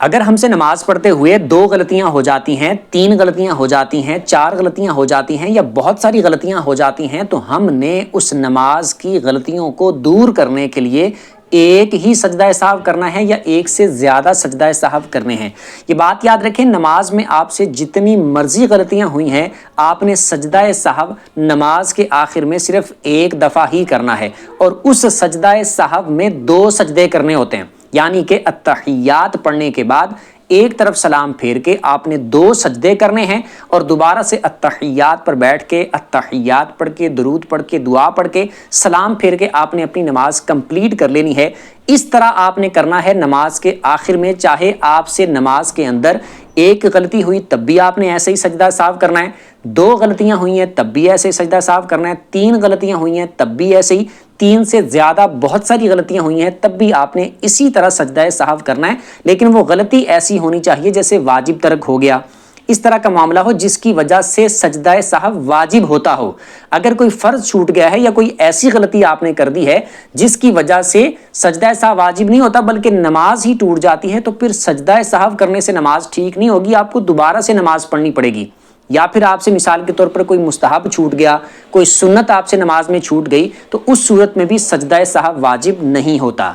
اگر ہم سے نماز پڑھتے ہوئے 2 غلطیاں ہو جاتی ہیں، 3 غلطیاں ہو جاتی ہیں، 4 غلطیاں ہو جاتی ہیں یا بہت ساری غلطیاں ہو جاتی ہیں، تو ہم نے اس نماز کی غلطیوں کو دور کرنے کے لیے ایک ہی سجدہ سہو کرنا ہے یا ایک سے زیادہ سجدہ سہو کرنے ہیں۔ یہ بات یاد رکھیں، نماز میں آپ سے جتنی مرضی غلطیاں ہوئی ہیں، آپ نے سجدہ سہو نماز کے آخر میں صرف ایک دفعہ ہی کرنا ہے، اور اس سجدہ سہو میں 2 سجدے کرنے ہوتے ہیں، یعنی کہ التحیات پڑھنے کے بعد ایک طرف سلام پھیر کے آپ نے 2 سجدے کرنے ہیں، اور دوبارہ سے التحیات پر بیٹھ کے التحیات پڑھ کے درود پڑھ کے دعا پڑھ کے سلام پھیر کے آپ نے اپنی نماز کمپلیٹ کر لینی ہے۔ اس طرح آپ نے کرنا ہے نماز کے آخر میں، چاہے آپ سے نماز کے اندر ایک غلطی ہوئی تب بھی آپ نے ایسے ہی سجدہ سہو کرنا ہے، 2 غلطیاں ہوئی ہیں تب بھی ایسے ہی سجدہ سہو کرنا ہے، 3 غلطیاں ہوئی ہیں تب بھی ایسے ہی، 3 سے زیادہ بہت ساری غلطیاں ہوئی ہیں تب بھی آپ نے اسی طرح سجدہ سہو کرنا ہے، لیکن وہ غلطی ایسی ہونی چاہیے جیسے واجب ترک ہو گیا، اس طرح کا معاملہ ہو جس کی وجہ سے سجدہ سہو واجب ہوتا ہو۔ اگر کوئی فرض چھوٹ گیا ہے یا کوئی ایسی غلطی آپ نے کر دی ہے جس کی وجہ سے سجدہ سہو واجب نہیں ہوتا بلکہ نماز ہی ٹوٹ جاتی ہے، تو پھر سجدہ سہو کرنے سے نماز ٹھیک نہیں ہوگی، آپ کو دوبارہ سے نماز پڑھنی پڑے گی۔ یا پھر آپ سے مثال کے طور پر کوئی مستحب چھوٹ گیا، کوئی سنت آپ سے نماز میں چھوٹ گئی، تو اس صورت میں بھی سجدہ سہو واجب نہیں ہوتا۔